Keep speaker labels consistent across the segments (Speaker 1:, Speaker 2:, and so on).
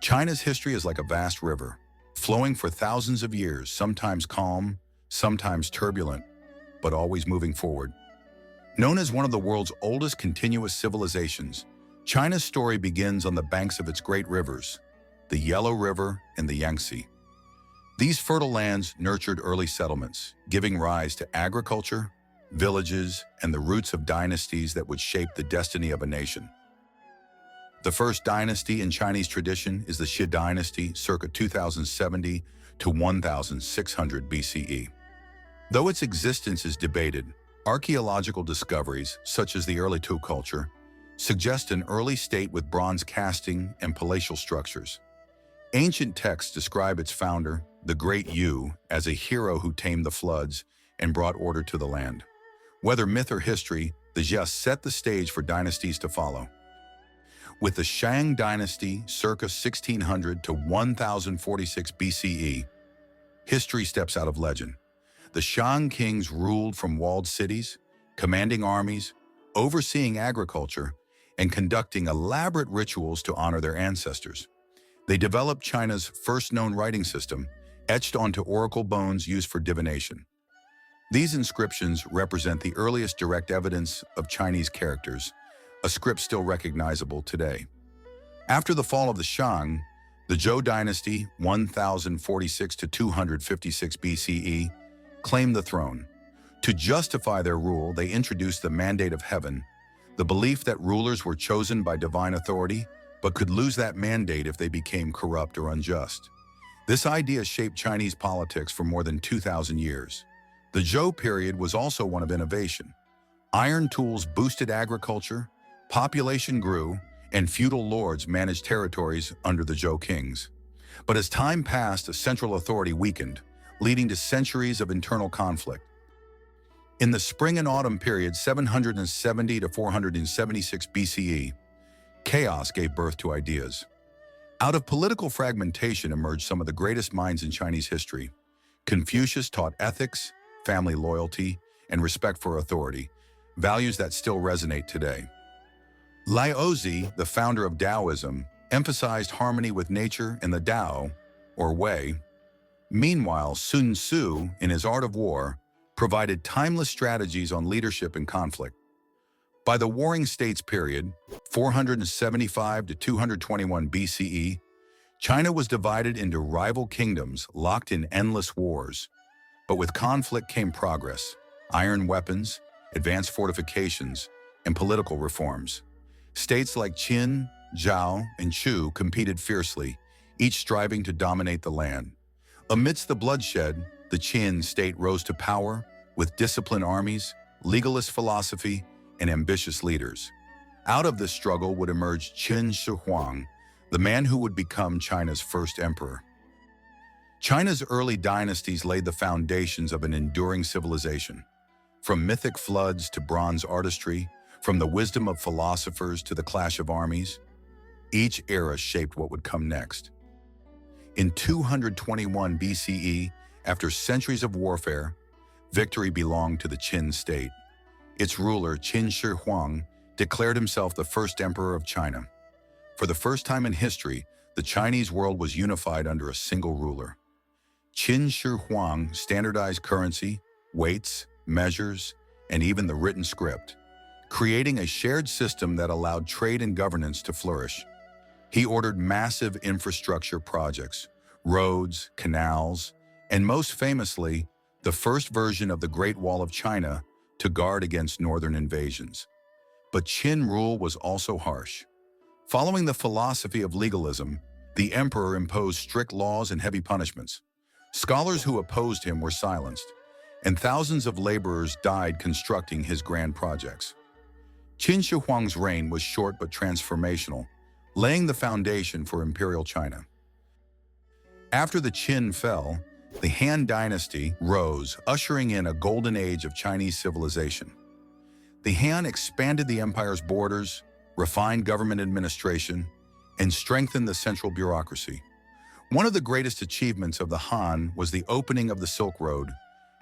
Speaker 1: China's history is like a vast river, flowing for thousands of years, sometimes calm, sometimes turbulent, but always moving forward. Known as one of the world's oldest continuous civilizations, China's story begins on the banks of its great rivers, the Yellow River and the Yangtze. These fertile lands nurtured early settlements, giving rise to agriculture, villages, and the roots of dynasties that would shape the destiny of a nation. The first dynasty in Chinese tradition is the Qing Dynasty, circa 2070 to 1600 BCE. Though its existence is debated, archaeological discoveries, such as the early Zhou culture, suggest an early state with bronze casting and palatial structures. Ancient texts describe its founder, the Great Yu, as a hero who tamed the floods and brought order to the land. Whether myth or history, the Jia set the stage for dynasties to follow. With the Shang Dynasty, circa 1600 to 1046 BCE, history steps out of legend. The Shang kings ruled from walled cities, commanding armies, overseeing agriculture, and conducting elaborate rituals to honor their ancestors. They developed China's first known writing system, etched onto oracle bones used for divination. These inscriptions represent the earliest direct evidence of Chinese characters, a script still recognizable today. After the fall of the Shang, the Zhou Dynasty, 1046 to 256 BCE, claimed the throne. To justify their rule, they introduced the mandate of heaven, the belief that rulers were chosen by divine authority, but could lose that mandate if they became corrupt or unjust. This idea shaped Chinese politics for more than 2,000 years. The Zhou period was also one of innovation. Iron tools boosted agriculture, population grew, and feudal lords managed territories under the Zhou kings. But as time passed, a central authority weakened, leading to centuries of internal conflict. In the spring and autumn period 770 to 476 BCE, chaos gave birth to ideas. Out of political fragmentation emerged some of the greatest minds in Chinese history. Confucius taught ethics, family loyalty, and respect for authority, values that still resonate today. Laozi, the founder of Daoism, emphasized harmony with nature and the Tao, or way. Meanwhile, Sun Tzu, in his Art of War, provided timeless strategies on leadership and conflict. By the Warring States period, 475 to 221 BCE, China was divided into rival kingdoms locked in endless wars. But with conflict came progress, iron weapons, advanced fortifications, and political reforms. States like Qin, Zhou, and Chu competed fiercely, each striving to dominate the land. Amidst the bloodshed, the Qin state rose to power with disciplined armies, legalist philosophy, and ambitious leaders. Out of this struggle would emerge Qin Shi Huang, the man who would become China's first emperor. China's early dynasties laid the foundations of an enduring civilization. From mythic floods to bronze artistry, from the wisdom of philosophers to the clash of armies, each era shaped what would come next. In 221 BCE, after centuries of warfare, victory belonged to the Qin state. Its ruler, Qin Shi Huang, declared himself the first emperor of China. For the first time in history, the Chinese world was unified under a single ruler. Qin Shi Huang standardized currency, weights, measures, and even the written script, creating a shared system that allowed trade and governance to flourish. He ordered massive infrastructure projects, roads, canals, and most famously, the first version of the Great Wall of China to guard against northern invasions. But Qin rule was also harsh. Following the philosophy of legalism, the emperor imposed strict laws and heavy punishments. Scholars who opposed him were silenced, and thousands of laborers died constructing his grand projects. Qin Shi Huang's reign was short but transformational, laying the foundation for imperial China. After the Qin fell, the Han Dynasty rose, ushering in a golden age of Chinese civilization. The Han expanded the empire's borders, refined government administration, and strengthened the central bureaucracy. One of the greatest achievements of the Han was the opening of the Silk Road,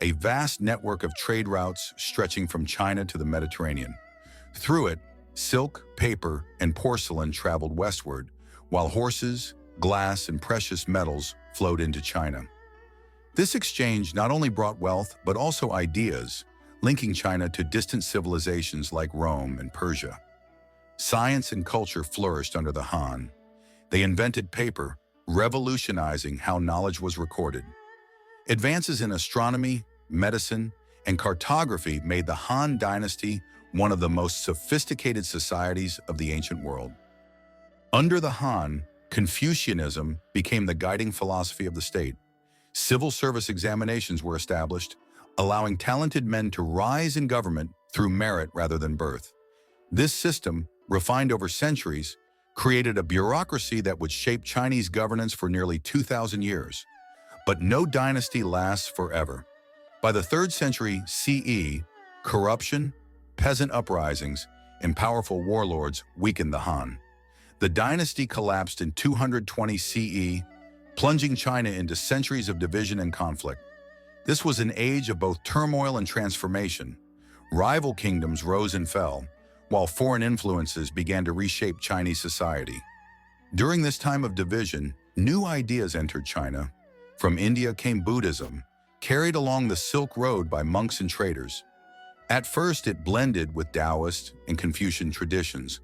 Speaker 1: a vast network of trade routes stretching from China to the Mediterranean. Through it, silk, paper, and porcelain traveled westward, while horses, glass, and precious metals flowed into China. This exchange not only brought wealth but also ideas, linking China to distant civilizations like Rome and Persia. Science and culture flourished under the Han. They invented paper, revolutionizing how knowledge was recorded. Advances in astronomy, medicine, and cartography made the Han Dynasty one of the most sophisticated societies of the ancient world. Under the Han, Confucianism became the guiding philosophy of the state. Civil service examinations were established, allowing talented men to rise in government through merit rather than birth. This system, refined over centuries, created a bureaucracy that would shape Chinese governance for nearly 2,000 years. But no dynasty lasts forever. By the 3rd century CE, corruption, peasant uprisings, and powerful warlords weakened the Han. The dynasty collapsed in 220 CE, plunging China into centuries of division and conflict. This was an age of both turmoil and transformation. Rival kingdoms rose and fell, while foreign influences began to reshape Chinese society. During this time of division, new ideas entered China. From India came Buddhism, carried along the Silk Road by monks and traders. At first, it blended with Taoist and Confucian traditions,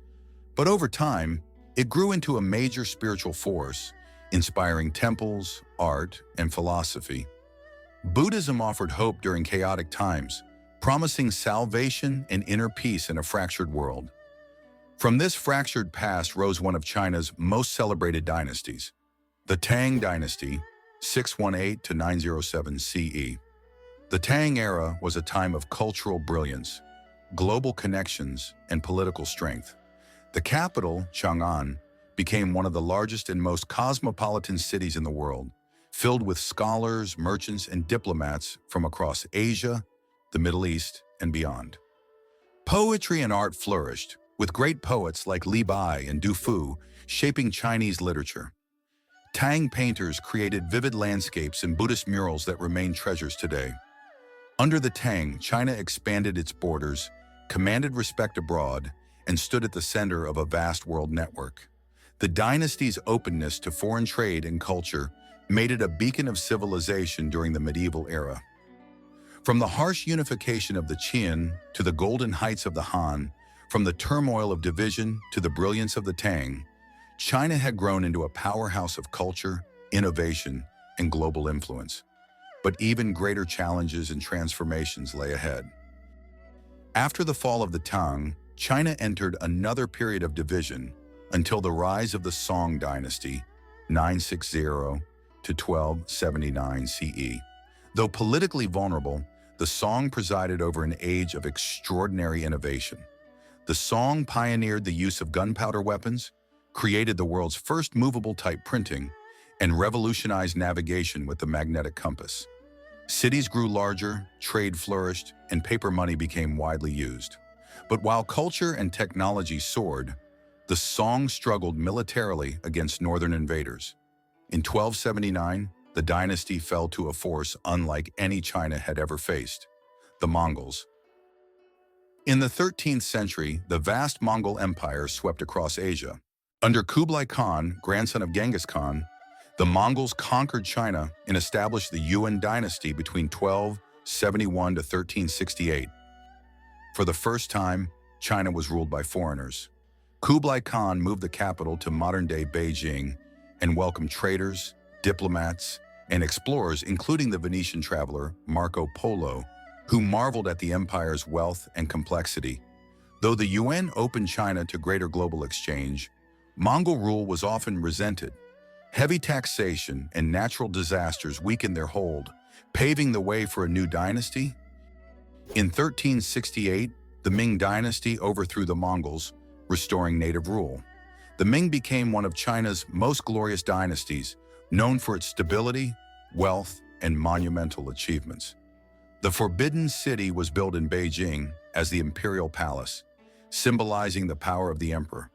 Speaker 1: but over time, it grew into a major spiritual force, inspiring temples, art, and philosophy. Buddhism offered hope during chaotic times, promising salvation and inner peace in a fractured world. From this fractured past rose one of China's most celebrated dynasties, the Tang Dynasty, 618 to 907 CE. The Tang era was a time of cultural brilliance, global connections, and political strength. The capital, Chang'an, became one of the largest and most cosmopolitan cities in the world, filled with scholars, merchants, and diplomats from across Asia, the Middle East, and beyond. Poetry and art flourished, with great poets like Li Bai and Du Fu shaping Chinese literature. Tang painters created vivid landscapes and Buddhist murals that remain treasures today. Under the Tang, China expanded its borders, commanded respect abroad, and stood at the center of a vast world network. The dynasty's openness to foreign trade and culture made it a beacon of civilization during the medieval era. From the harsh unification of the Qin to the golden heights of the Han, from the turmoil of division to the brilliance of the Tang, China had grown into a powerhouse of culture, innovation, and global influence. But even greater challenges and transformations lay ahead. After the fall of the Tang, China entered another period of division until the rise of the Song Dynasty, 960 to 1279 CE. Though politically vulnerable, the Song presided over an age of extraordinary innovation. The Song pioneered the use of gunpowder weapons, created the world's first movable type printing, and revolutionized navigation with the magnetic compass. Cities grew larger, trade flourished, and paper money became widely used. But while culture and technology soared, the Song struggled militarily against northern invaders. In 1279, the dynasty fell to a force unlike any China had ever faced, the Mongols. In the 13th century, the vast Mongol Empire swept across Asia. Under Kublai Khan, grandson of Genghis Khan, the Mongols conquered China and established the Yuan Dynasty between 1271 to 1368. For the first time, China was ruled by foreigners. Kublai Khan moved the capital to modern-day Beijing and welcomed traders, diplomats, and explorers, including the Venetian traveler Marco Polo, who marveled at the empire's wealth and complexity. Though the Yuan opened China to greater global exchange, Mongol rule was often resented. Heavy taxation and natural disasters weakened their hold, paving the way for a new dynasty. In 1368, the Ming Dynasty overthrew the Mongols, restoring native rule. The Ming became one of China's most glorious dynasties, known for its stability, wealth, and monumental achievements. The Forbidden City was built in Beijing as the imperial palace, symbolizing the power of the emperor.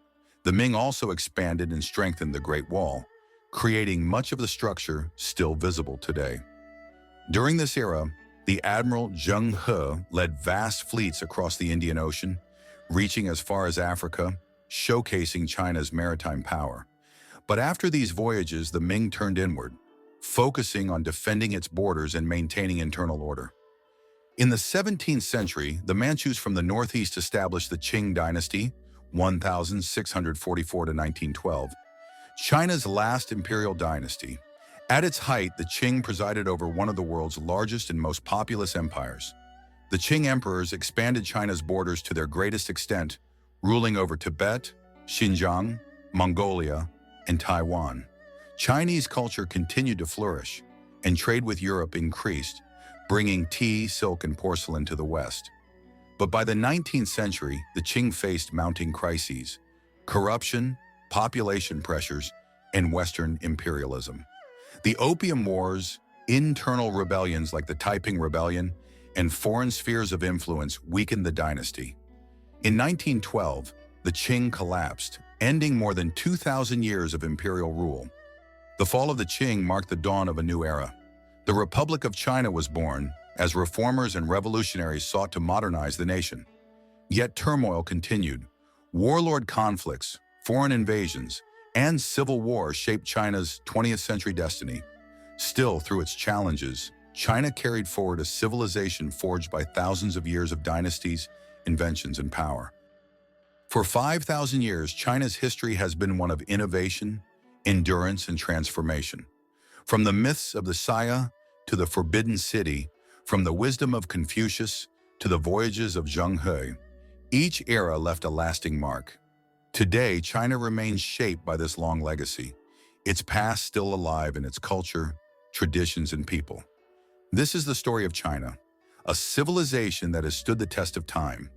Speaker 1: The Ming also expanded and strengthened the Great Wall, creating much of the structure still visible today. During this era, the Admiral Zheng He led vast fleets across the Indian Ocean, reaching as far as Africa, showcasing China's maritime power. But after these voyages, the Ming turned inward, focusing on defending its borders and maintaining internal order. In the 17th century, the Manchus from the northeast established the Qing Dynasty, 1644 to 1912, China's last imperial dynasty. At its height, the Qing presided over one of the world's largest and most populous empires. The Qing emperors expanded China's borders to their greatest extent, ruling over Tibet, Xinjiang, Mongolia, and Taiwan. Chinese culture continued to flourish, and trade with Europe increased, bringing tea, silk, and porcelain to the West. But by the 19th century, the Qing faced mounting crises: corruption, population pressures, and Western imperialism. The Opium Wars, internal rebellions like the Taiping Rebellion, and foreign spheres of influence weakened the dynasty. In 1912, the Qing collapsed, ending more than 2,000 years of imperial rule. The fall of the Qing marked the dawn of a new era. The Republic of China was born as reformers and revolutionaries sought to modernize the nation. Yet turmoil continued. Warlord conflicts, foreign invasions, and civil war shaped China's 20th century destiny. Still, through its challenges, China carried forward a civilization forged by thousands of years of dynasties, inventions, and power. For 5,000 years, China's history has been one of innovation, endurance, and transformation. From the myths of the Saya to the Forbidden City, from the wisdom of Confucius to the voyages of Zhou, each era left a lasting mark. Today, China remains shaped by this long legacy, its past still alive in its culture, traditions, and people. This is the story of China, a civilization that has stood the test of time,